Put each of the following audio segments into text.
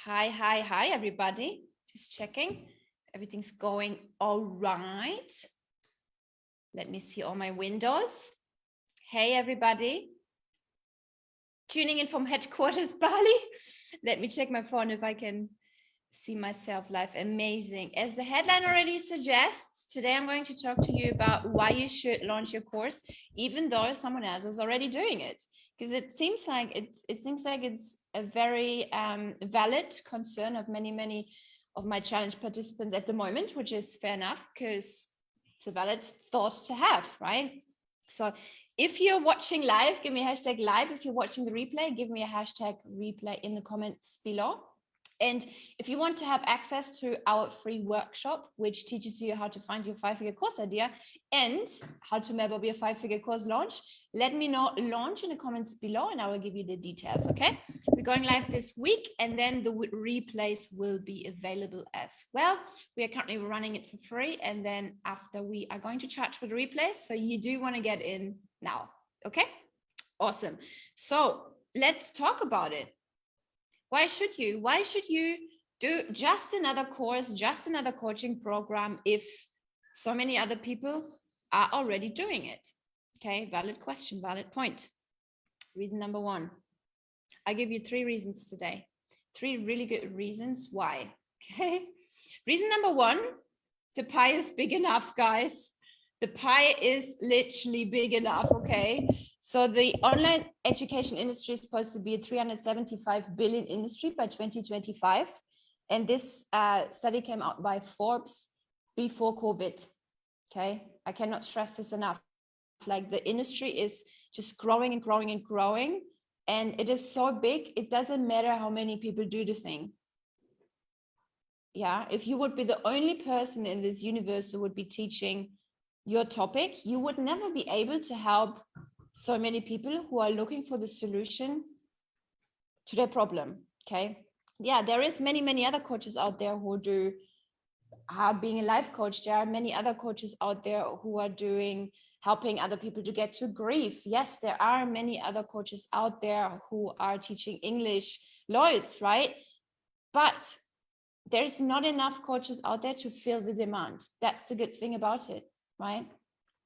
Hi, everybody. Just checking. Everything's going all right. Let me see all my windows. Hey, everybody. Tuning in from headquarters, Bali. Let me check my phone if I can see myself live. Amazing. As the headline already suggests, today I'm going to talk to you about why you should launch your course, even though someone else is already doing it. Because it seems like it's a very valid concern of many of my challenge participants at the moment, which is fair enough because it's a valid thought to have, right? So if you're watching live, give me a hashtag live. If you're watching the replay, give me a hashtag replay in the comments below. And if you want to have access to our free workshop, which teaches you how to find your 5-figure course idea and how to map up your 5-figure course launch, let me know launch in the comments below and I will give you the details, okay? We're going live this week and then the replays will be available as well. We are currently running it for free and then after we are going to charge for the replays. So you do want to get in now, okay? Awesome. So let's talk about it. Why should you? Why should you do just another course, just another coaching program if so many other people are already doing it? Okay, valid question, valid point. Reason number one. I give you 3 reasons today. 3 really good reasons why. Okay. Reason number 1, the pie is big enough, guys. The pie is literally big enough, okay? So the online education industry is supposed to be a 375 billion industry by 2025. And this study came out by Forbes before COVID, okay? I cannot stress this enough. Like the industry is just growing and growing and growing. And it is so big, it doesn't matter how many people do the thing. Yeah, if you would be the only person in this universe who would be teaching your topic, you would never be able to help so many people who are looking for the solution to their problem, okay? Yeah, there is many other coaches out there who do being a life coach. There are many other coaches out there who are doing helping other people to get to grief. Yes, there are many other coaches out there who are teaching English Lloyds, right? But there's not enough coaches out there to fill the demand. That's the good thing about it, right?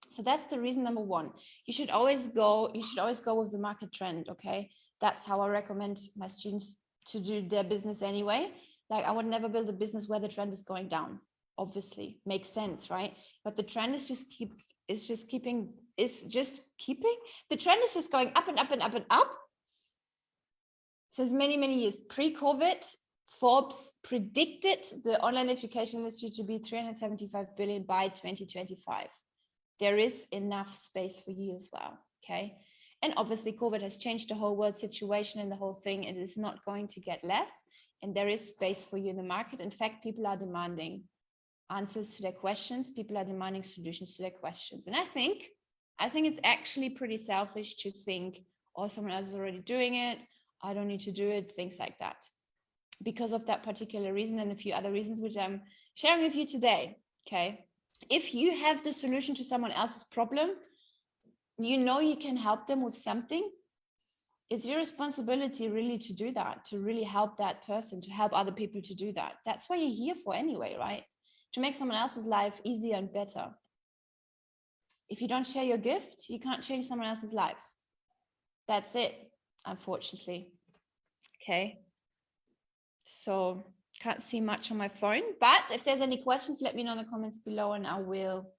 So that's the reason number 1. You should always go with the market trend, okay? That's how I recommend my students to do their business anyway. Like I would never build a business where the trend is going down. Obviously, makes sense, right? But the trend is just keeping. The trend is just going up and up and up and up. Since many years. Pre-COVID, Forbes predicted the online education industry to be 375 billion by 2025. There is enough space for you as well, okay? And obviously COVID has changed the whole world situation and the whole thing. It is not going to get less and there is space for you in the market. In fact, people are demanding answers to their questions. People are demanding solutions to their questions. And I think it's actually pretty selfish to think, oh, someone else is already doing it. I don't need to do it, things like that. Because of that particular reason and a few other reasons, which I'm sharing with you today, okay? If you have the solution to someone else's problem, you know you can help them with something. It's your responsibility really to do that, to really help that person, to help other people to do that. That's what you're here for anyway, right? To make someone else's life easier and better. If you don't share your gift, you can't change someone else's life. That's it, unfortunately. Okay. So can't see much on my phone, but if there's any questions, let me know in the comments below and I will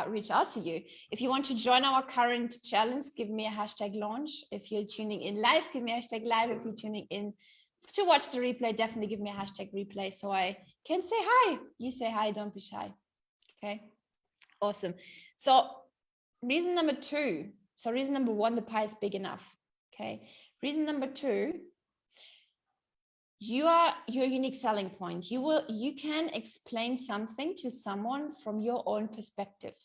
reach out to you. If you want to join our current challenge, give me a hashtag launch. If you're tuning in live, give me a hashtag live. If you're tuning in to watch the replay, definitely give me a hashtag replay so I can say hi. You say hi, don't be shy. Okay, awesome. So reason number 2. So reason number 1, the pie is big enough. Okay, reason number 2, your unique selling point. You can explain something to someone from your own perspective.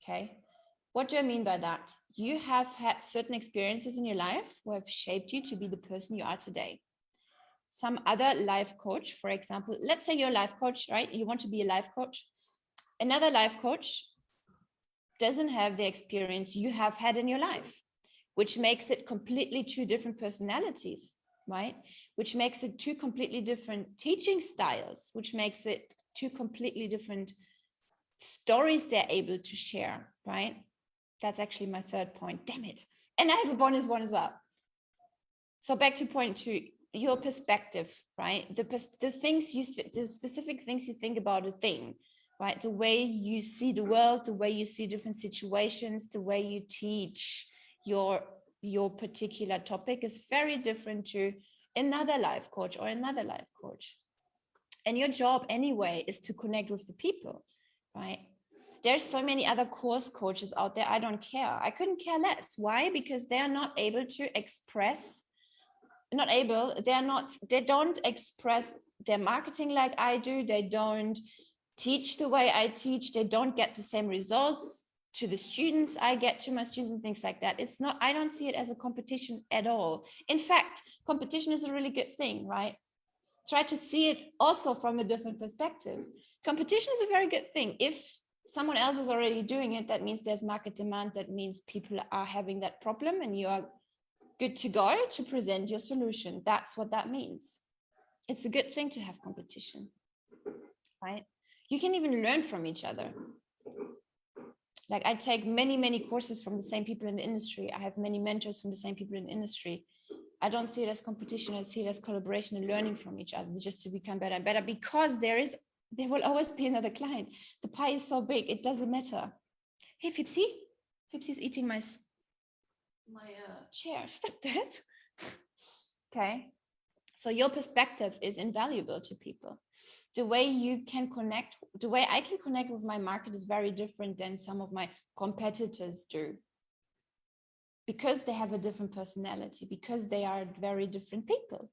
Okay, what do I mean by that? You have had certain experiences in your life who have shaped you to be the person you are today. Some other life coach, for example, let's say you're a life coach, right? You want to be a life coach. Another life coach doesn't have the experience you have had in your life, which makes it completely 2 different personalities. right? Which makes it two completely different teaching styles, which makes it two completely different stories they're able to share, right? That's actually my third point. Damn it. And I have a bonus one as well. So back to point two, your perspective, right? The things the specific things you think about a thing, right? The way you see the world, the way you see different situations, the way you teach your particular topic is very different to another life coach or another life coach. And your job anyway is to connect with the people, right? There's so many other course coaches out there. I don't care. I couldn't care less. Why? Because they are not able to express, they don't express their marketing like I do. They don't teach the way I teach. They don't get the same results to the students I get to my students and things like that. It's not, I don't see it as a competition at all. In fact, competition is a really good thing, right? Try to see it also from a different perspective. Competition is a very good thing. If someone else is already doing it, that means there's market demand. That means people are having that problem and you are good to go to present your solution. That's what that means. It's a good thing to have competition, right? You can even learn from each other. Like I take many courses from the same people in the industry. I have many mentors from the same people in the industry. I don't see it as competition. I see it as collaboration and learning from each other just to become better and better, because there will always be another client. The pie is so big, it doesn't matter. Hey, Fipsy. Fipsy's eating my chair. Stop that. Okay. So your perspective is invaluable to people. The way you can connect, the way I can connect with my market is very different than some of my competitors do, because they have a different personality, because they are very different people.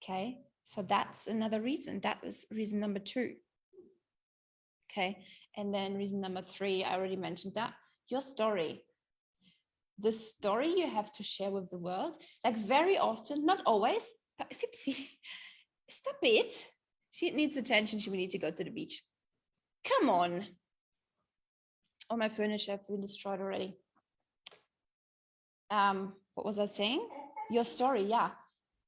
Okay, so that's another reason. That is reason number 2. Okay, and then reason number 3, I already mentioned that, your story. The story you have to share with the world, like very often, not always, but Fipsy, stop it. She needs attention. She will need to go to the beach. Come on. All my furniture has been destroyed already. What was I saying? Your story, yeah.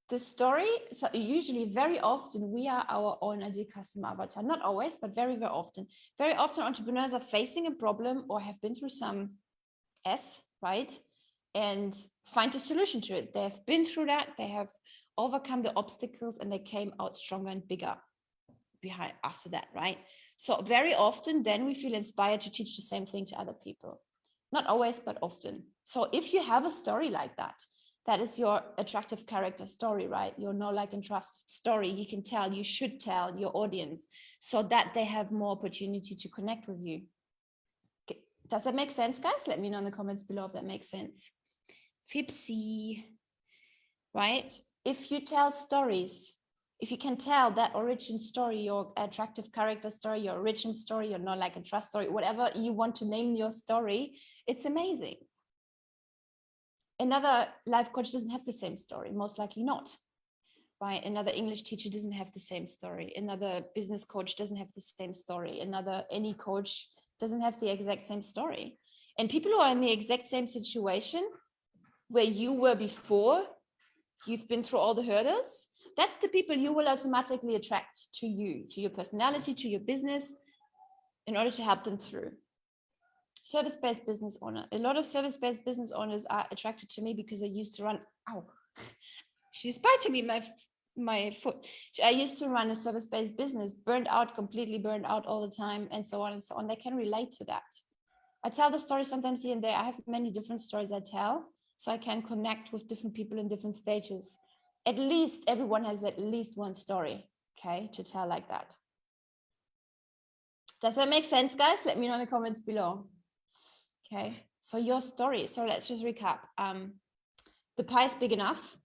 The story, so usually very often we are our own ideal customer avatar. Not always, but very often. Very often entrepreneurs are facing a problem or have been through some right? And find a solution to it. They have been through that. They have overcome the obstacles and they came out stronger and bigger behind after that, right? So very often then we feel inspired to teach the same thing to other people. Not always, but often. So if you have a story like that, that is your attractive character story, right? Your know, like, and trust story. You can tell, you should tell your audience so that they have more opportunity to connect with you. Okay. Does that make sense, guys? Let me know in the comments below if that makes sense. Fipsy, right? If you tell stories, if you can tell that origin story, your attractive character story, your origin story, your know, like, and trust story, whatever you want to name your story, it's amazing. Another life coach doesn't have the same story, most likely not, right? Another English teacher doesn't have the same story. Another business coach doesn't have the same story. Any coach doesn't have the exact same story. And people who are in the exact same situation where you were before, you've been through all the hurdles, that's the people you will automatically attract to you, to your personality, to your business, in order to help them through. Service-based business owner. A lot of service-based business owners are attracted to me because I used to run, she's biting me, my foot. I used to run a service-based business, completely burned out all the time, and so on and so on. They can relate to that. I tell the story sometimes here and there. I have many different stories I tell, so I can connect with different people in different stages. At least everyone has at least one story, okay, to tell like that. Does that make sense, guys? Let me know in the comments below. Okay, so your story. So let's just recap. The pie is big enough.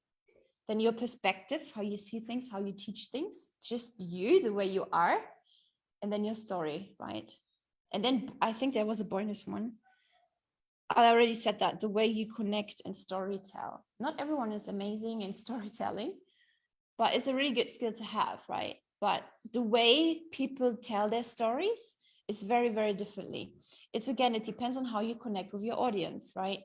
Then your perspective, how you see things, how you teach things, just you, the way you are. And then your story, right? And then I think there was a bonus one. I already said that, the way you connect and storytell. Not everyone is amazing in storytelling, but it's a really good skill to have, right? But the way people tell their stories is very differently. It depends on how you connect with your audience, right?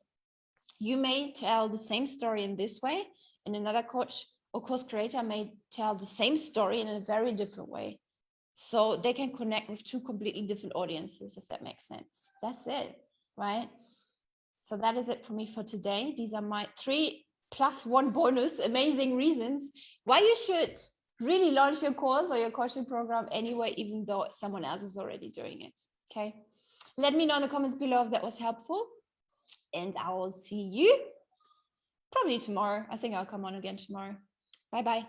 You may tell the same story in this way, and another coach or course creator may tell the same story in a very different way. So they can connect with two completely different audiences, if that makes sense. That's it, right? So that is it for me for today. These are my 3 plus 1 bonus amazing reasons why you should really launch your course or your coaching program anyway, even though someone else is already doing it. Okay. Let me know in the comments below if that was helpful. And I will see you probably tomorrow. I think I'll come on again tomorrow. Bye-bye.